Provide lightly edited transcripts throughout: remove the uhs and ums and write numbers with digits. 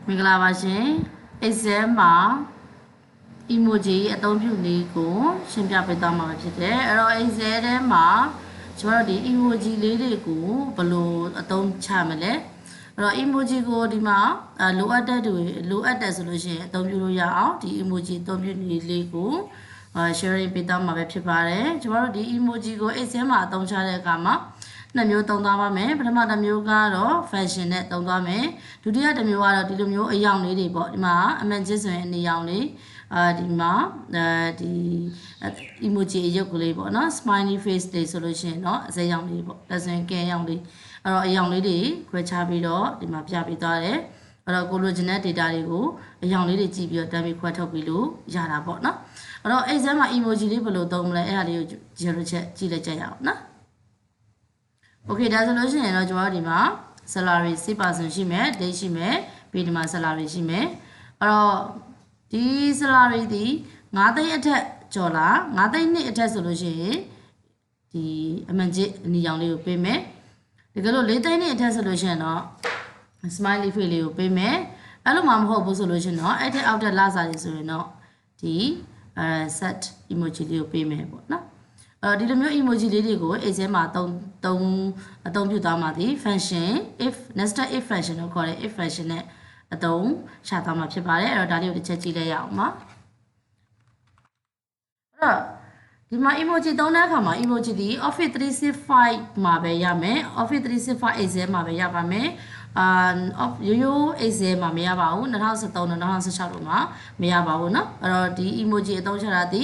မင်္ဂလာပါရှင် exam မှာ emoji အသုံးပြုနည်းကိုရှင်းပြပေးသွားမှာဖြစ်တယ်အဲ့တော့ exam ထဲမှာကျွန်တော်တို့ဒီ emoji လေးတွေကိုဘယ်လိုအသုံးချမလဲအဲ့တော့ emoji ကိုဒီမှာလိုအပ်တဲ့တွေလိုအပ်တယ်ဆိုလို့ရှိရင်အသုံးပြုလို့ရအောင်ဒီ emoji အသုံးပြုနည်းလေးကိုsharing ပေးသွားမှာပဲဖြစ်ပါတယ်ကျွန်တော်တို့ဒီ emoji ကို exam မှာအသုံးချတဲ့အခါမှာနှစ်မျိုးသုံးသွားပါမယ်ပထမတစ်မျိုးကတော့ fashion နဲ့သုံးသွားမယ်ဒုတိယတစ်မျိုးကတော့ဒီလိုမျိုးအယောင်လေးတွေပေါ့ဒီမှာအမှန်ချင်းဆိုရင်အယောင်လေးဒီမှာဒီ emoji အရုပ်ကလေးပေါ့နော် smiley face တွေဆိုလို့ရှိရင်เนาะအစရောင်လေးပေါ့ဒါဆိုရင်ကဲအယောင်လေးအဲ့တော့အယောင်လေးတွေခွဲခြားပြီးတော့ဒီမှာပြပေးသွားတယ်အဲ့တော့ကိုလိုချင်တဲ့ data တွေကိုအယောင်လေးတွေကြည့်ပြီးတော့တန်းပြီးခွဲထုတ်ပြီးလို့ရတာပေါ့နော်အဲ့တော့ exam မှာ emoji လေးဘယ်လိုသုံးမလဲအဲ့ဒါလေးကို0ချက်ကြည့်လိုက်ကြရအောင်နော်Okay ဒါဆိုလို့ရှိရင်တော့ကျွန်တော်ဒီမှာ salary 6% ရှိမယ် date ရှိမယ်ပြီးဒီမှာ salary ရှိမယ်အဲ့တော့ဒီ salary ဒီ9သိန်းအထက်ကျော်လာ9သိန်းနှစ်အထက်ဆိုလို့ရှိရင်ဒီအမှန်ကြီးအနီရောင်လေးကိုပေးမယ်တကယ်လို့4သိန်းနှစ်အထက်ဆိုလို့ရှိရင်တော့ smiley face လေးကိုပေးမယ်အဲ့လိုမှမဟုတ်ဘူးဆိုလို့ရှိရင်တော့အဲ့ထက်အောက်ထက်လာစားလေးဆိုရင်တော့ဒီ set emoji လေးကိုပေးမယ်ပေါ့နော်ဒီလိုမျိုး emoji လေးတွေကို exam မှာအသုံးပြုသွားမှာဒီ function if nested if function ကိုခေါ်တယ် if function နဲ့အသုံးချသွားမှာဖြစ်ပါတယ်အဲ့တော့ဒါလေးကိုတစ်ချက်ကြည့်လိုက်ရအောင်ပါအဲ့တော့ဒီမှာ emoji သုံးတဲ့အခါမှာ emoji ဒီ office 365မှာပဲရမယ် office 365 exam မှာပဲရပါမယ်ရိုး exam မှာမရပါဘူး2013 2016တို့မှာမရပါဘူးเนาะအဲ့တော့ဒီ emoji အသုံးချတာဒီ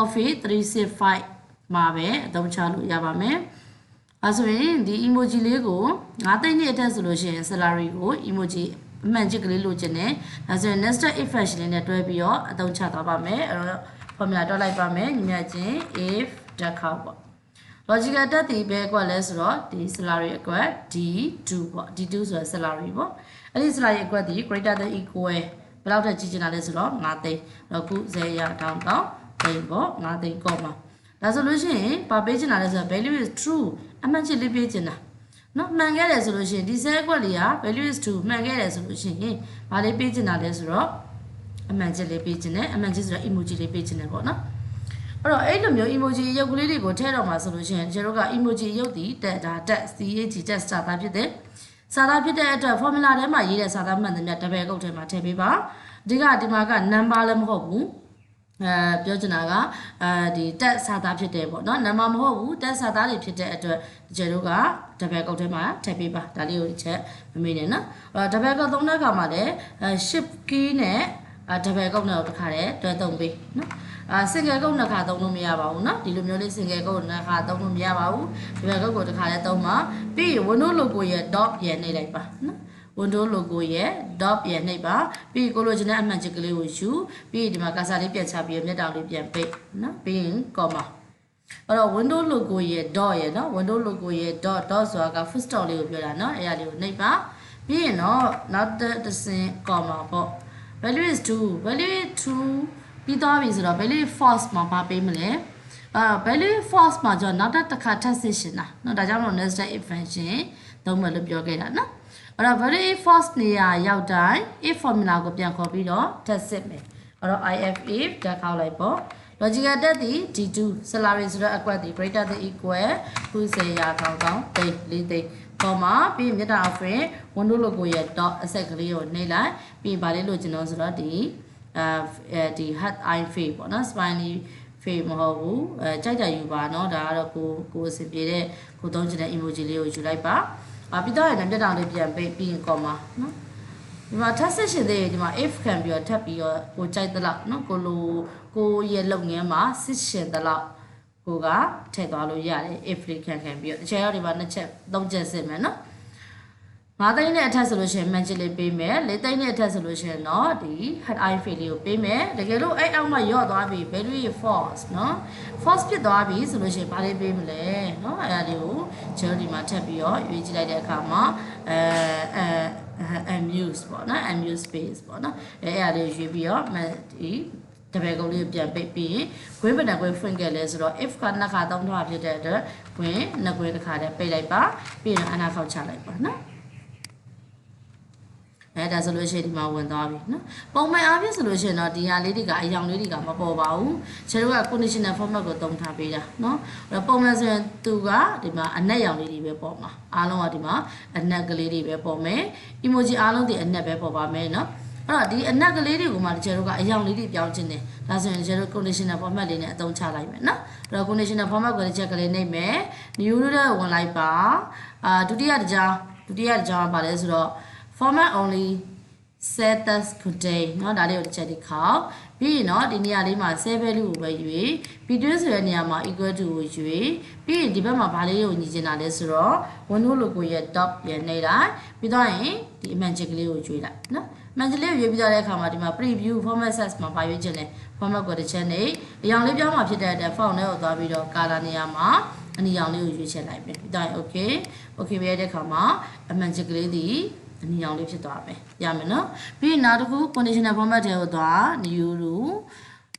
Office 365မှာပဲအသုံးချလို့ရပါမယ်။အဲဆိုရင်ဒီ emoji လေးကို9သိန်းနဲ့အထက်ဆိုလို့ရှိရင် salary ကို emoji အမှန်ချစ်ကလေးလိုချင်တယ်။ဒါဆိုရင် nested if function နဲ့တွဲပြီးတော့အသုံးချသွားပါမယ်။အဲ့တော့ formula တွက်လိုက်ပါမယ်ညီမချင်း if တက်ခေါက်ပေါ့။ logical တက်တည်ပဲကွက်လဲဆိုတော့ဒီ salary အကွက် d2 ပေါ့ d2 ဆိုတော့ salary ပေါ့။အဲ့ဒီ salary အကွက်ဒီ greater than equal ဘယ်လောက်ထက်ကြီးချင်တာလဲဆိုတော့9သိန်း။အဲ့တော့ခု0ရတောင်းတော့သိန်းပေါ့9သိန်းကောမှာဒါဆိုလို့ရှိရင်ဘာပေးချင်တာလဲဆိုတော့ value is true အမှန်ချစ်လေးပေးချင်တာเนาะမှန်ခဲ့တယ်ဆိုလို့ရှိရင်ဒီ cell ကွက်လေးက value is true မှန်ခဲ့တယ်ဆိုလို့ရှိရင်ဘာလေးပေးချင်တာလဲဆိုတော့အမှန်ချစ်လေးပေးချင်တယ်အမှန်ချစ်ဆိုတော့ emoji လေးပေးချင်တယ်ပေါ့နော်အဲ့တော့အဲ့လိုမျိုး emoji ရုပ်ကလေးတွေကိုထည့်တော့မှာဆိုလို့ရှိရင်ကျွန်တော်က emoji ရုပ်တည်တက်ဒါတက် CAG တက်စာသားဖြစ်တယ်စာသားဖြစ်တဲ့အတွက် formula ထဲမှာရေးတဲ့စာသားမှန်တယ်မြတ် double ကုတ်ထဲမှာထည့်ပေးပါအဓိကဒီမှာက number လည်းမဟုတ်ဘူးပြောချင်တာကဒီတက်စာသားဖြစ်တယ်ပေါ့နော်နံပါတ်မဟုတ်ဘူးတက်စာသားတွေဖြစ်တဲ့အတွက်ကျတို့ကတပည့်ကုတ်ထဲမှာထည့်ပေးပါဒါလေးကိုချက်မမေ့နဲ့နော်တပည့်ကုတ်သုံးတဲ့အခါမှာလည်း shift key နဲ့တပည့်ကုတ်နဲ့တခါတည်းတွဲသုံးပေးနော်single ကုတ်နှစ်ခါသုံးလို့မရပါဘူးနော်ဒီလိုမျိုးလေး single ကုတ်နှစ်ခါသုံးလို့မရပါဘူးတပည့်ကုတ်ကိုတခါတည်းသုံးပါပြီးရင် window logo ရဲ့ dot ရဲ့နှိပ်လိုက်ပါနော်window logo ရဲ့ dot ရဲ့နှိပ်ပါပြီးကိုလိုချင်တဲ့အမှန်ချစ်ကလေးကိုယူပြီးဒီမှာကာစာလေးပြန်ချပြီးမျက်တောင်လေးပြန်ပိတ်နော်ပြီးရင် comma အဲ့တော့ window logo ရဲ့ dot ရဲ့နော် window logo ရဲ့ dot ဆိုတာက full stop လေးကိုပြောတာနော်အဲ့ဒါလေးကိုနှိပ်ပါပြီးရင်တော့နောက်တစ်ဆင့် comma ပေါ့ value is 2 value is 2ပြီးသွားပြီဆိုတော့ value false မှာပါပေးမလဲvalue false မှာကျတော့နောက်တစ်ခါထပ်စစ်ရှင်တာနော်ဒါကြောင့်မလို့ nested if function သုံးမယ်လို့ပြောခဲ့တာနော်အဲ့တော့ very first နေရာရောက်တိုင်း if formula ကိုပြန်ခေါ်ပြီးတော့တက်စစ်မယ်အဲ့တော့ if တက်ခေါက်လိုက်ပေါ့ logical တက်သည် d2 salary ဆိုတော့အကွက်သည် greater than equal 90ရာခေါင်းကောင်းသိန်း4သိန်းပေါ်မှာပြီးမြတ်တာအဖင် window logo ရဲ့ dot အဆက်ကလေးကိုနှိပ်လိုက်ပြီးဗာလေးလို့ကျွန်တော်ဆိုတော့ဒီဒီ head eye face ပေါ့နော် smiley face မဟုတ်ဘူးကြိုက်ကြယူပါเนาะဒါကတော့ကိုအဆင်ပြေတဲ့ကိုသုံးချင်တဲ့ emoji လေးကိုယူလိုက်ပါပြီးတော့လည်းမျက်တောင်လေးပြန်ပိတ်ပြီးရင်ကောမှာနော်ဒီမှာထပ်ဆက်ရှင်သေးဒီမှာ if ခံပြီးတော့ထပ်ပြီးတော့ကိုကြိုက်သလောက်နော်ကိုရဲ့လုပ်ငန်းမှာစစ်ရှင်သလောက်ကိုကထည့်သွားလို့ရတယ် if လေးခံပြီးတော့တခြားရောက်ဒီမှာနှစ်ချက်သုံးချက်စစ်မယ်နော်9သိန်းနဲ့အထက်ဆိုလို့ရှိရင် match လေးပေးမယ်4သိန်းနဲ့အထက်ဆိုလို့ရှိရင်တော့ဒီ head eye face လေးကိုပေးမယ်တကယ်လို့အဲ့အောက်မှာရော့သွားပြီ value false နော် false ဖြစ်သွားပြီဆိုလို့ရှိရင်ဘာလေးပေးမလဲနော်အဲ့ဒါလေးကိုကျွန်တော်ဒီမှာထပ်ပြီးတော့ရွေးကြည့်လိုက်တဲ့အခါမှာamuse ပေါ့နော် amuse space ပေါ့နော်အဲ့ဒါလေးရွေးပြီးတော့ဒီတပည့်ကုန်းလေးပြန်ပိတ်ပြီးရင်ခွင်းပဏ္ဍခွင်းဖွင့်ခဲ့လဲဆိုတော့ if ကနှစ်ခါသုံးထားဖြစ်တဲ့အတွက်ခွင်းနှစ်ခွင်းတစ်ခါတည်းပိတ်လိုက်ပါပြီးရင်အနာခောက်ချလိုက်ပါနော် ဒါဆိုလို့ရှိရင်ဒီမှာဝင်သွားပြီနော်ပုံမှန်အားဖြင့်ဆိုလို့ရှိရင်တော့ဒီဟာလေးတွေကအယောင်လေးတွေကမပေါ်ပါဘူးကျတို့က conditional format ကိုသုံးထားပေးတာနော်အဲ့တော့ပုံမှန်ဆိုရင်သူကဒီမှာအနက်ရောင်လေးတွေပဲပေါ်မှာအားလုံးကဒီမှာအနက်ကလေးတွေပဲပေါ်မယ် emoji အားလုံးဒီအနက်ပဲပေါ်ပါမယ်နော်အဲ့တော့ဒီအနက်ကလေးတွေကိုမှကျတို့ကအယောင်လေးတွေပြောင်းခြင်းတယ်ဒါဆိုရင်ကျတို့ conditional format လေးနဲ့အသုံးချလိုက်မယ်နော်အဲ့တော့ conditional format ကိုတစ်ချက်ကလေးနှိပ်မယ် new လို့ဝင်လိုက်ပါဒုတိယတစ်ကြောင်းကပါလဲဆိုတော့ format only status contain เนาะဒါလေးကိုတစ်ချက်ဒီခေါက်ပြီးရင်เนาะဒီနေရာလေးမှာ save value ကိုပဲယူပြီး between ဆိုတဲ့နေရာမှာ equal to ကိုယူပြီးရင်ဒီဘက်မှာဘာလေးကိုညီချင်တာလဲဆိုတော့ window logo ရဲ့ top ရဲ့နေလိုက်ပြီးတော့ရင်ဒီ image ကလေးကိုရွေးလိုက်เนาะ image လေးကိုရွေးပြီးတော့တဲ့အခါမှာဒီမှာ preview format size မှာပါရွေးချင်တယ် format ကိုတစ်ချက်နေအရောင်လေးပြောင်းမှာဖြစ်တဲ့အတွက် font နဲ့ကိုသွားပြီးတော့ color နေရာမှာအနီရောင်လေးကိုရွေးချက်လိုက်ပြီပြီးတော့ okay ပြရတဲ့အခါမှာ image ကလေးဒီအနီရောင်လေးဖြစ်သွားမယ်ရမယ်နော်ပြီးရင်နောက်တစ်ခု conditional format တွေကိုသွား new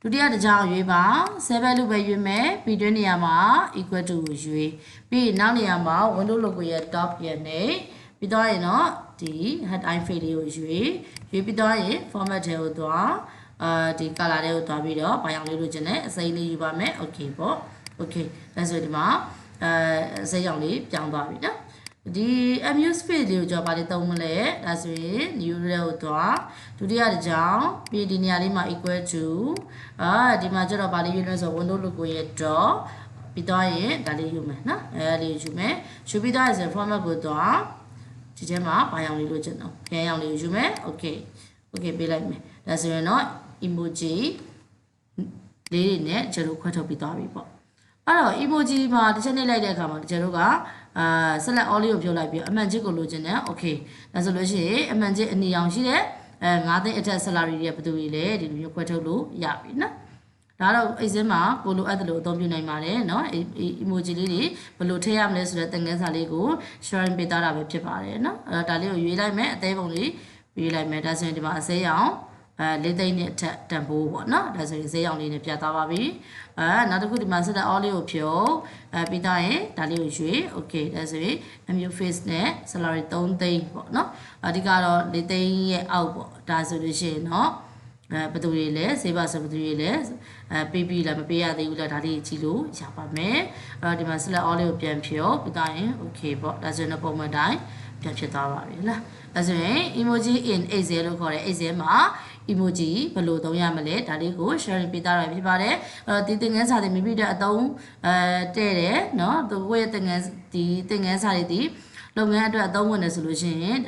ဒုတိယတစ်ကြောင်းရွေးပါ save value ပဲရွေးမယ်ပြီးတွင်းနေရာမှာ equal to ကိုရွေးပြီးနောက်နေရာမှာ window logo ရဲ့ top ရဲ့နေပြီးတော့ရင်တော့ဒီ headline field လေးကိုရွေးပြီးတော့ရင် format တွေကိုသွားဒီ color တွေကိုသွားပြီးတော့ဘာရောင်လေးလိုချင်တယ်အစိမ်းလေးယူပါမယ် okay ပေါ့ okay ဒါဆိုဒီမှာအစိမ်းရောင်လေးပြောင်းသွားပြီနော်ဒီ amuse space လေးကိုကျွန်တော်ဗာလေးသုံးမလဲဒါဆိုရင် new ကိုသွားဒုတိယတစ်ကြောင်းပြီးဒီနေရာလေးမှာ equal to ဒီမှာကျတော့ဗာလေးယူလို့ဆို window logo ရဲ့ dot ပြီးတော့ရင်ဒါလေးယူမယ်နော်လေးယူမယ်ယူပြီးတော့ဆို format ကိုသွားဒီထဲမှာဘာရောင်လေးလိုချင်တော့ခရမ်းရောင်လေးယူမယ် okay ပေးလိုက်မယ်ဒါဆိုရင်တော့ emoji လေးတွေနဲ့ကျွန်တော်ခွဲထုတ်ပြီးသွားပြီပေါ့အဲ့တော့ emoji မှာတစ်ချက်နှိပ်လိုက်တဲ့အခါမှာကျွန်တော်ကselect all လေးကိုဖြုတ်လိုက်ပြီးအမှန်ချစ်ကိုလိုချင်တယ် okay ဒါဆိုလို့ရှိရင်အမှန်ချစ်အနီရောင်ရှိတဲ့9သိန်းအထက် salary တွေကဘယ်သူတွေလဲဒီလိုမျိုးခွဲထုတ်လို့ရပြီနော်ဒါတော့အဲ့စင်းမှာကိုလိုအပ်တယ်လို့အသုံးပြုနိုင်ပါတယ်เนาะ emoji လေးတွေဘယ်လိုထည့်ရမလဲဆိုတဲ့သင်ခန်းစာလေးကို sharing ပေးထားတာပဲဖြစ်ပါတယ်เนาะအဲ့တော့ဒါလေးကိုရွေးလိုက်မယ်အသေးပုံလေးရွေးလိုက်မယ်ဒါဆိုရင်ဒီမှာအစိမ်းရောင်လေးသိန်းနဲ့အထက်တန်ဖိုးပေါ့နော်ဒါဆိုရင်ဈေးရောင်လေးနဲ့ပြသွားပါပြီနောက်တစ်ခုဒီမှာ set all လေးကိုဖြုတ်ပြီးတော့ရင်ဒါလေးကိုရွေး okay ဒါဆိုရင် mu face နဲ့ salary 3သိန်းပေါ့နော်အဓိကတော့4သိန်းရဲ့အောက်ပေါ့ဒါဆိုလို့ရှိရင်เนาะဘယ်သူတွေလဲဈေးပါဆိုဘယ်သူတွေလဲပေးပြီးလားမပေးရသေးဘူးလားဒါလေးကြည့်လို့ရပါမယ်ဒီမှာ select all လေးကိုပြန်ဖြုတ်ပြီးတော့ရင် okay ပေါ့ဒါဆိုရင်ပုံမှန်တိုင်းပြန်ဖြစ်သွားပါပြီလားဒါဆိုရင် emoji in excel လို့ခေါ်တဲ့ excel မှာ emoji ဘယ်လိုသုံးရမလဲဒါလေးကို sharing ပေးထားရဖြစ်ပါတယ်ဒီသင်ခန်းစာတွေမိမိတို့အသုံးတဲ့တယ်เนาะသူကိုယ့်ရဲ့သင်ခန်းစာတွေဒီလုပ်ငန်းအတွက်အသုံးဝင်တယ်ဆိုလို့ရှိရင်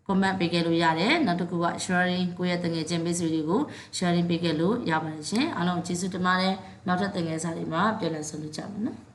comment ပေးခဲ့လို့ရတယ်နောက်တစ်ခုက sharing ကိုယ့်ရဲ့သင်ခန်းချင်း base တွေကို sharing ပေးခဲ့လို့ရပါတယ်ရှင်အားလုံးကျေးဇူးတင်ပါတယ်နောက်ထပ်သင်ခန်းစာတွေမှာပြန်လည်ဆုံတွေ့ကြမယ်နော်